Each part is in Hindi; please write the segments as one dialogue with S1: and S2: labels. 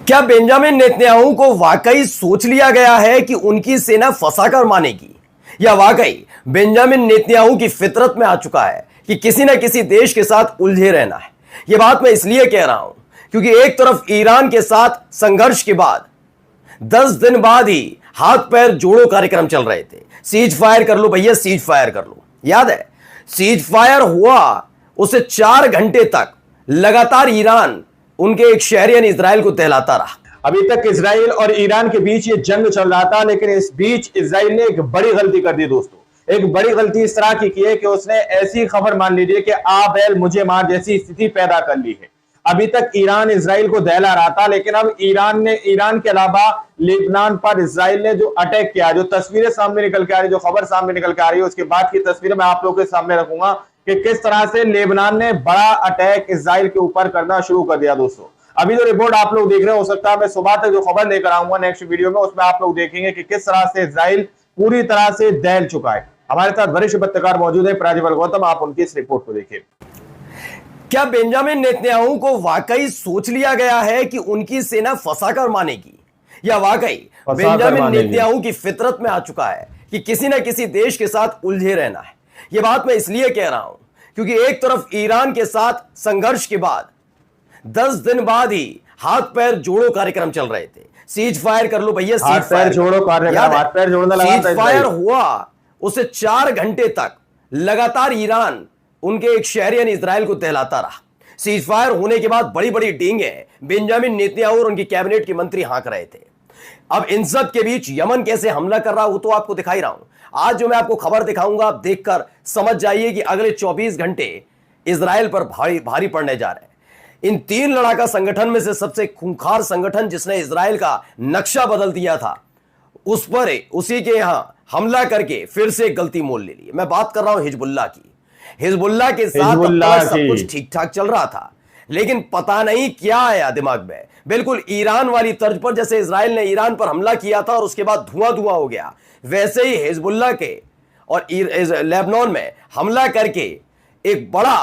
S1: क्या बेंजामिन नेतन्याहू को वाकई सोच लिया गया है कि उनकी सेना फंसाकर मानेगी, या वाकई बेंजामिन नेतन्याहू की फितरत में आ चुका है कि किसी न किसी देश के साथ उलझे रहना है। यह बात मैं इसलिए कह रहा हूं क्योंकि एक तरफ ईरान के साथ संघर्ष के बाद 10 दिन बाद ही हाथ पैर जोड़ो कार्यक्रम चल रहे थे। सीज फायर कर लो भैया, सीज फायर कर लो। याद है, सीज फायर हुआ, उसे 4 घंटे तक लगातार ईरान उनके एक शहरी यानी इजराइल को दहलाता रहा।
S2: अभी तक इजराइल और ईरान के बीच ये जंग चल रहा था, लेकिन इस बीच इजराइल ने एक बड़ी गलती कर दी दोस्तों। एक बड़ी गलती इस तरह की है कि उसने ऐसी खबर मान लीजिए कि आ बैल मुझे मार जैसी स्थिति पैदा कर ली है। अभी तक ईरान इजराइल को दहला रहा था, लेकिन अब ईरान के अलावा लेबनान पर इजराइल ने जो अटैक किया, जो तस्वीरें सामने निकल के आ रही, जो खबर सामने निकल के आ रही है, उसके बाद की तस्वीरें मैं आप लोगों के सामने रखूंगा कि किस तरह से लेबनान ने बड़ा अटैक इजराइल के ऊपर करना शुरू कर दिया। दोस्तों, अभी जो रिपोर्ट आप लोग देख रहे हैं, हो सकता है मैं सुबह तक जो खबर लेकर आऊंगा नेक्स्ट वीडियो में, उसमें आप लोग देखेंगे कि किस तरह से इजराइल पूरी तरह से दहल चुका है। हमारे साथ वरिष्ठ पत्रकार मौजूद है प्राज्वल गौतम, आप उनकी इस रिपोर्ट को देखिए।
S1: क्या बेंजामिन नेतन्याहू को वाकई सोच लिया गया है कि उनकी सेना फंसाकर मानेगी, या वाकई बेंजामिन नेतन्याहू की फितरत में आ चुका है कि किसी न किसी देश के साथ उलझे रहना है। यह बात मैं इसलिए कह रहा हूं क्योंकि एक तरफ ईरान के साथ संघर्ष के बाद 10 दिन बाद ही हाथ पैर जोड़ो कार्यक्रम चल रहे थे। सीज फायर कर लो भैया, सीज फायर
S2: जोड़ो कार्यक्रम, हाथ पैर जोड़ना लगा।
S1: सीज फायर हुआ, उसे 4 घंटे तक लगातार ईरान उनके एक शहरी यानी इजराइल को दहलाता रहा। सीज फायर होने के बाद बड़ी बड़ी डींगे बेंजामिन नेतन्याहू और उनकी कैबिनेट के मंत्री हाँक रहे थे। अब इन सब के बीच यमन कैसे हमला कर रहा, वो तो आपको दिखाई रहा हूं। आज जो मैं आपको खबर दिखाऊंगा, आप देखकर समझ जाइए कि अगले 24 घंटे इजराइल पर भारी पड़ने जा रहे हैं। इन 3 लड़ाका संगठन में से सबसे खूंखार संगठन जिसने इजराइल का नक्शा बदल दिया था, उस पर उसी के यहां हमला करके फिर से गलती मोल ले ली। मैं बात कर रहा हूं हिजबुल्लाह की। हिजबुल्लाह के साथ सब कुछ ठीक ठाक चल रहा था, लेकिन पता नहीं क्या आया दिमाग में, बिल्कुल ईरान वाली तर्ज पर। जैसे इजराइल ने ईरान पर हमला किया था और उसके बाद धुआं धुआं हो गया, वैसे ही हिजबुल्लाह के और लेबनान में हमला करके एक बड़ा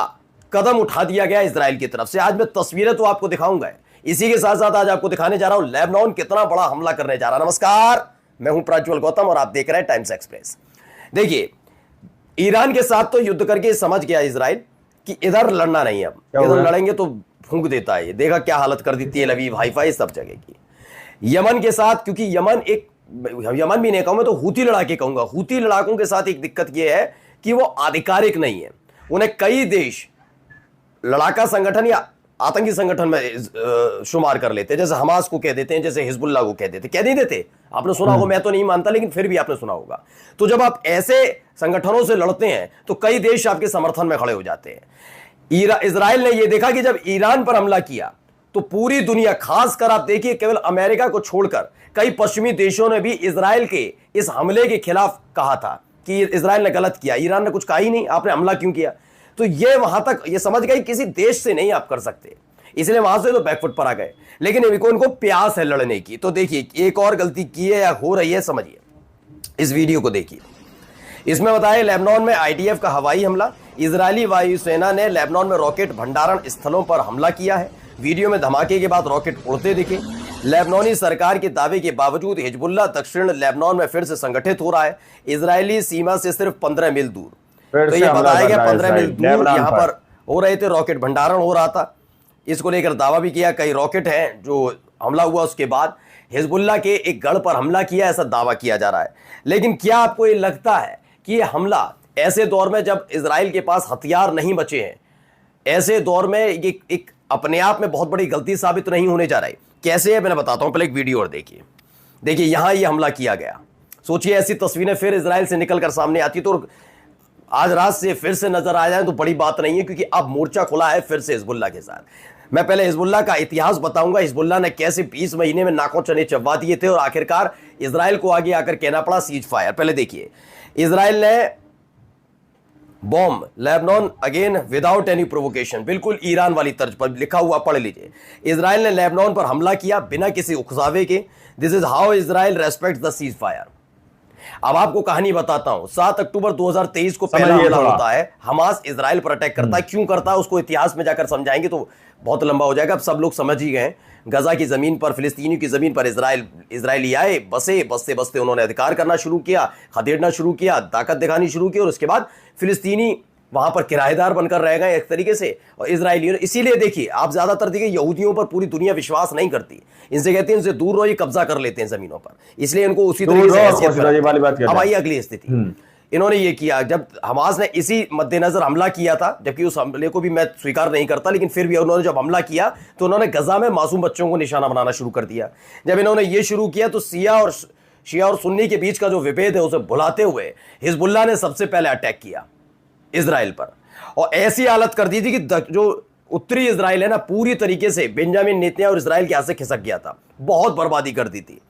S1: कदम उठा दिया गया इजराइल की तरफ से। आज मैं तस्वीरें तो आपको दिखाऊंगा, इसी के साथ साथ आज आपको दिखाने जा रहा हूं लेबनान कितना बड़ा हमला करने जा रहा है। नमस्कार, मैं हूं प्राज्वल गौतम और आप देख रहे हैं टाइम्स एक्सप्रेस। देखिए, ईरान के साथ तो युद्ध करके समझ गया इजराइल कि इधर लड़ना नहीं है, अब इधर लड़ेंगे तो फूंक देता है। देखा क्या हालत कर दी तेल अवीव, हाइफा, सब जगह की। यमन के साथ, क्योंकि यमन भी नहीं कहूंगा तो हूती लड़ाके कहूंगा। हूती लड़ाकों के साथ एक दिक्कत यह है कि वो आधिकारिक नहीं है, उन्हें कई देश लड़ाका संगठन या आतंकी संगठन में शुमार कर लेते हैं। जैसे हमास को कह देते हैं, जैसे हिजबुल्लाह को कह देते, कह नहीं देते। आपने सुना होगा, मैं तो नहीं मानता, लेकिन फिर भी आपने सुना होगा। तो जब आप ऐसे संगठनों से लड़ते हैं तो कई देश आपके समर्थन में खड़े हो जाते हैं। इजराइल ने यह देखा कि जब ईरान पर हमला किया तो पूरी दुनिया, खासकर आप देखिए केवल अमेरिका को छोड़कर कई पश्चिमी देशों ने भी इजराइल के इस हमले के खिलाफ कहा था कि इजराइल ने गलत किया। ईरान ने कुछ कहा ही नहीं, आपने हमला क्यों किया। तो ये वहां तक ये समझ गए किसी देश से नहीं आप कर सकते, इसलिए वहां से तो बैकफुट पर आ गए। लेकिन इनको प्यास है लड़ने की। तो देखिए, एक और गलती की है या हो रही है, समझिए इस वीडियो को देखिए। इसमें बताया लेबनान में आईडीएफ का हवाई हमला। इजरायली वायुसेना ने लेबनान में रॉकेट भंडारण स्थलों पर हमला किया है। वीडियो में धमाके के बाद रॉकेट उड़ते दिखे। लेबनानी सरकार के दावे के बावजूद हिजबुल्लाह दक्षिण लेबनान में फिर से संगठित हो रहा है, इजरायली सीमा से सिर्फ 15 मील दूर। तो ये बताया गया 15 मील दूर यहां पर हो रहे थे, रॉकेट भंडारण हो रहा था। इसको लेकर दावा भी किया, कई रॉकेट हैं जो हमला हुआ उसके बाद हिजबुल्लाह के एक गढ़ पर हमला किया, ऐसा दावा किया जा रहा है। लेकिन क्या आपको ये लगता है कि ये हमला ऐसे दौर में जब इजराइल के पास हथियार नहीं बचे हैं, ऐसे दौर में ये एक अपने आप में बहुत बड़ी गलती साबित नहीं होने जा रहा है? कैसे है मैंने बताता हूं, पहले एक वीडियो और देखिए। देखिए यहां ये हमला किया गया। सोचिए ऐसी तस्वीरें फिर इजराइल से निकलकर सामने आती तो आज रात से फिर से नजर आ जाए तो बड़ी बात नहीं है, क्योंकि अब मोर्चा खुला है फिर से हिजबुल्लाह के साथ। मैं पहले हिजबुल्लाह का इतिहास बताऊंगा, हिजबुल्लाह ने कैसे 20 महीने में नाकों चने चबवा दिए थे और आखिरकार इजराइल को आगे आकर कहना पड़ा सीज फायर। पहले देखिए, इजराइल ने bomb Lebanon again without any provocation, बिल्कुल ईरान वाली तर्ज पर लिखा हुआ, पढ़ लीजिए। इजराइल ने लेबनान पर हमला किया बिना किसी उकसावे के। This is how Israel respects the cease fire. अब आपको कहानी बताता हूं। 7 अक्टूबर 2023 को पहला हमला होता है, हमास इजराइल पर अटैक करता है। क्यों करता है उसको इतिहास में जाकर समझाएंगे तो बहुत लंबा हो जाएगा, अब सब लोग समझ ही गए। गजा की जमीन पर, फिलिस्तीनी की जमीन पर इजरायली आए, बसे, बसते बसते उन्होंने अधिकार करना शुरू किया, खदेड़ना शुरू किया, ताकत दिखानी शुरू की, और उसके बाद फिलिस्तीनी वहां पर किराएदार बनकर रह गए एक तरीके से। और इजरायलियों, इसीलिए देखिए आप ज्यादातर देखिए यहूदियों पर पूरी दुनिया विश्वास नहीं करती, इनसे कहते हैं इनसे दूर रहो, ये कब्जा कर लेते हैं जमीनों पर, इसलिए इनको उसी तरीके से हैसियत में। अब आइए अगली स्थिति, इन्होंने ये किया जब हमास ने इसी मद्देनजर हमला किया था, जबकि उस हमले को भी मैं स्वीकार नहीं करता, लेकिन फिर भी उन्होंने जब हमला किया तो उन्होंने गजा में मासूम बच्चों को निशाना बनाना शुरू कर दिया। जब इन्होंने ये शुरू किया तो शिया और सुन्नी के बीच का जो विभेद है उसे भुलाते हुए हिजबुल्लाह ने सबसे पहले अटैक किया इजराइल पर, और ऐसी हालत कर दी थी कि जो उत्तरी इजराइल है ना, पूरी तरीके से बेंजामिन नेतन्याहू और इजराइल के हाथ से खिसक गया था, बहुत बर्बादी कर दी थी।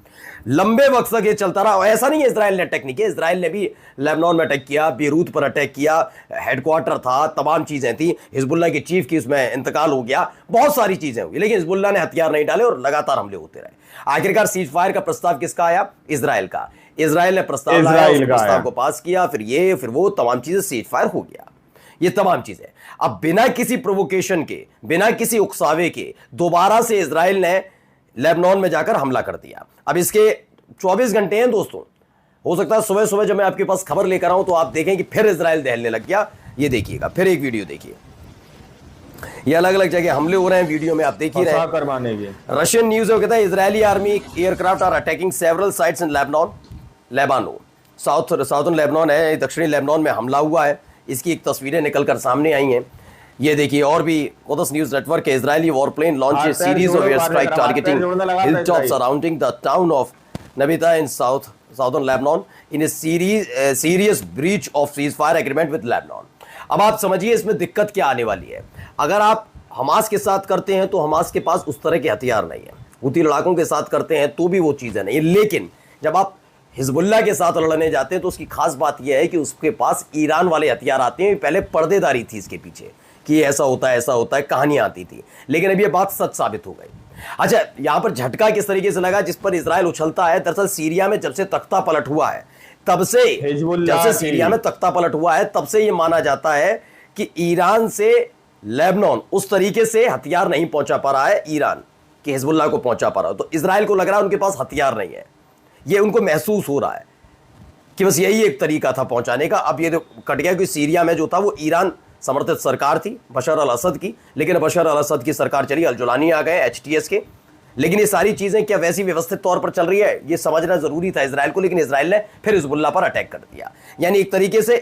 S1: लंबे वक्त तक ये चलता रहा। ऐसा नहीं है इजराइल ने अटैक नहीं किया, इजराइल ने भी लेबनान में अटैक किया, बेरूत पर अटैक किया, हेडक्वार्टर था, तमाम चीजें थी, हिजबुल्लाह की चीफ की उसमें इंतकाल हो गया, बहुत सारी चीजें हुई, लेकिन हिजबुल्लाह ने हथियार नहीं डाले और लगातार हमले होते रहे। आखिरकार सीज फायर का प्रस्ताव किसका आया? इजराइल का। इजराइल ने प्रस्ताव लाया, उस प्रस्ताव को पास किया, फिर ये फिर वो तमाम चीजें, सीज फायर हो गया, ये तमाम चीजें। अब बिना किसी प्रोवोकेशन के, बिना किसी उकसावे के दोबारा से इजराइल ने लेबनान में जाकर हमला कर दिया। अब इसके 24 घंटे हैं दोस्तों, हो सकता है सुबह सुबह जब मैं आपके पास खबर लेकर आऊं तो आप देखें कि फिर इजराइल दहलने लग गया। ये देखिएगा, फिर एक वीडियो देखिए, ये अलग अलग जगह हमले हो रहे हैं, वीडियो में आप देख ही रहे हैं। रशियन न्यूज है, कहता है Israeli army aircraft are attacking several sites in Lebanon. Southern Lebanon है, दक्षिणी लेबनान में हमला हुआ है, इसकी एक तस्वीरें निकलकर सामने आई हैं। ये देखिए, और भी कुद्स न्यूज नेटवर्क के Israeli warplane launch a series of air strike targeting hilltop surrounding the town of Nabatieh in southern Lebanon in a serious breach of ceasefire agreement with Lebanon. अब आप समझिए इसमें दिक्कत क्या आने वाली है। अगर आप हमास के साथ करते हैं तो हमास के पास उस तरह के हथियार नहीं है, हुती लड़ाकों के साथ करते हैं तो भी वो चीजें नहीं है, लेकिन जब आप हिजबुल्लाह के साथ लड़ने जाते हैं तो उसकी खास बात यह है कि उसके पास ईरान वाले हथियार आते हैं। पहले पर्देदारी थी इसके पीछे कि ऐसा होता है, कहानियां आती थी, लेकिन अब ये बात सच साबित हो गई। अच्छा, यहां पर झटका किस तरीके से लगा जिस पर इजराइल उछलता है? दरअसल सीरिया में जब से तख्ता पलट हुआ है, तब से सीरिया में तख्ता पलट हुआ है, तब से यह माना जाता है कि ईरान से लेबनान उस तरीके से हथियार नहीं पहुंचा पा रहा है ईरान कि हिजबुल्लाह को पहुंचा पा रहा है। तो इजराइल को लग रहा है उनके पास हथियार नहीं है, ये उनको महसूस हो रहा है कि बस यही एक तरीका था पहुंचाने का। अब ये तो कट गया कि सीरिया में जो था वो ईरान समर्थित सरकार थी बशर अल असद की, लेकिन बशर अल असद की सरकार चली, अल जुलानी आ गए एचटीएस के। लेकिन ये सारी चीजें क्या वैसी व्यवस्थित तौर पर चल रही है, ये समझना जरूरी था इजराइल को, लेकिन इजराइल ने फिर हिजबुल्लाह पर अटैक कर दिया। यानी एक तरीके से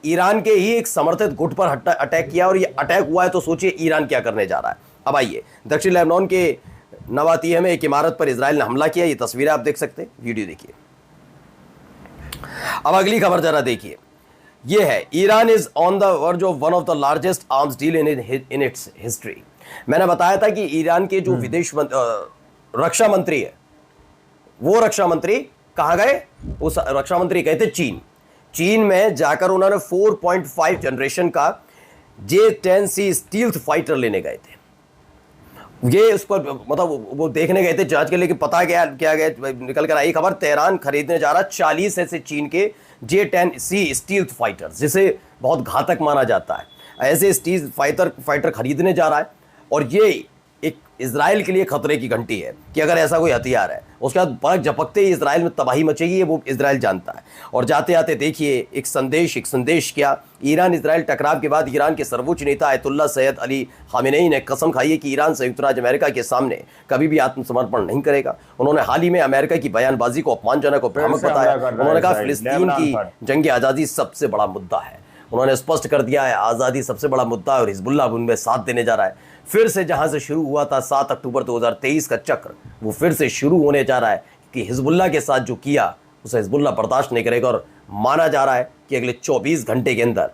S1: ईरान के ही एक समर्थित गुट पर अटैक किया, और ये अटैक हुआ है तो सोचिए ईरान क्या करने जा रहा है। अब आइए, दक्षिण लेबनान के नवातिह में एक इमारत पर इजराइल ने हमला किया, ये तस्वीरें आप देख सकते हैं, वीडियो देखिए। अब अगली खबर जरा देखिए, ये है Iran is on the verge of one of the largest arms deal in its history. मैंने बताया था कि ईरान के जो रक्षा मंत्री है, वो रक्षा मंत्री कहां गए? उस रक्षा मंत्री गए थे चीन में जाकर उन्होंने 4.5 जनरेशन का J-10C स्टील्थ फाइटर लेने गए थे। ये उस पर मतलब वो देखने गए थे जांच के लिए कि पता क्या गया, निकल कर आई खबर, तेहरान खरीदने जा रहा 40 ऐसे चीन के J-10C स्टील्थ फाइटर, जिसे बहुत घातक माना जाता है, ऐसे स्टील्थ फाइटर खरीदने जा रहा है। और ये एक इजराइल के लिए खतरे की घंटी है कि अगर ऐसा कोई हथियार है, उसके बाद पलक झपकते ही इजराइल में तबाही मचेगी, ये वो इजराइल जानता है। और जाते आते देखिए एक संदेश क्या, ईरान इजराइल टकराव के बाद ईरान के सर्वोच्च नेता आयतुल्लाह सैयद अली खामेनेई ने कसम खाई है कि ईरान संयुक्त राज्य अमेरिका के सामने कभी भी आत्मसमर्पण नहीं करेगा। उन्होंने हाल ही में अमेरिका की बयानबाजी को अपमानजनक और भ्रामक बताया। उन्होंने कहा फिलिस्तीन की जंग आज़ादी सबसे बड़ा मुद्दा है। उन्होंने स्पष्ट कर दिया है आज़ादी सबसे बड़ा मुद्दा है और हिजबुल्लाह उनमें साथ देने जा रहा है। फिर से जहां से शुरू हुआ था 7 अक्टूबर 2023 का चक्र, वो फिर से शुरू होने जा रहा है कि हिजबुल्लाह के साथ जो किया उसे हिजबुल्लाह बर्दाश्त नहीं करेगा। और माना जा रहा है कि अगले 24 घंटे के अंदर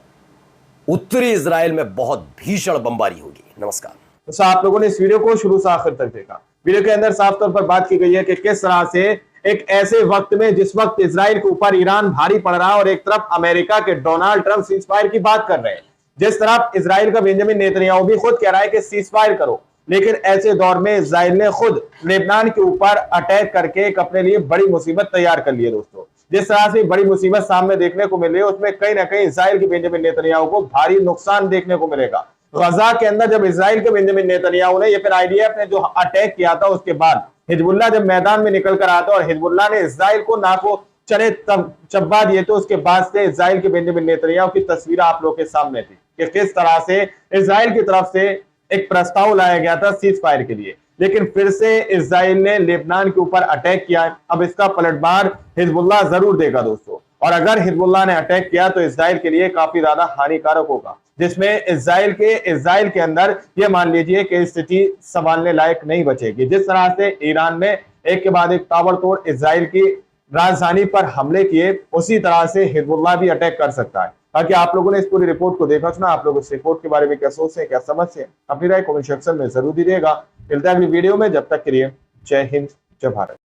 S1: उत्तरी इजराइल में बहुत भीषण बमबारी होगी। नमस्कार।
S2: तो आप लोगों ने इस वीडियो को शुरू से आखिर तक देखा। वीडियो के अंदर साफ तौर पर बात की गई है कि किस तरह से एक ऐसे वक्त में जिस वक्त इजराइल के ऊपर ईरान भारी पड़ रहा है और एक तरफ अमेरिका के डोनाल्ड ट्रंप सीजफायर की बात कर रहे हैं, जिस तरफ इजराइल का बेंजामिन नेतन्याहू भी खुद कह रहा है कि सीजफायर करो, लेकिन ऐसे दौर में इजराइल ने खुद लेबनान के ऊपर अटैक करके एक अपने लिए बड़ी मुसीबत तैयार कर ली है। दोस्तों, जिस तरह से बड़ी मुसीबत सामने देखने को मिली है, उसमें कहीं ना कहीं इजराइल के बेंजामिन नेतन्याहू को भारी नुकसान देखने को मिलेगा। गजा के अंदर जब इजराइल के बेंजामिन नेतन्याहू ने, ये फिर आईडीएफ ने जो अटैक किया था उसके बाद हिजबुल्लाह जब मैदान में निकल कर आता और हिजबुल्लाह ने इजराइल को नाको चने चब्बा दिए, तो उसके बाद से इजराइल के बेंजामिन नेतन्याहू की तस्वीर आप लोगों के सामने थी कि किस तरह से इजराइल की तरफ से एक प्रस्ताव लाया गया था सीज फायर के लिए, लेकिन फिर से इजराइल ने लेबनान के ऊपर अटैक किया। अब इसका पलटवार हिजबुल्लाह जरूर देगा दोस्तों, और अगर हिजबुल्लाह ने अटैक किया तो इजराइल के लिए काफी ज्यादा हानिकारक होगा, जिसमें इजराइल के अंदर ये मान लीजिए कि स्थिति संभालने लायक नहीं बचेगी। जिस तरह से ईरान में एक के बाद एक ताबड़तोड़ इजराइल की राजधानी पर हमले किए, उसी तरह से हिजबुल्लाह भी अटैक कर सकता है। ताकि आप लोगों ने इस पूरी रिपोर्ट को देखा सुना, आप लोग इस रिपोर्ट के बारे में क्या सोचते हैं, क्या समझते हैं, अपनी राय कमेंट सेक्शन में जरूर दीजिएगा। मिलता है अगली वीडियो में, जब तक के लिए जय हिंद, जय भारत।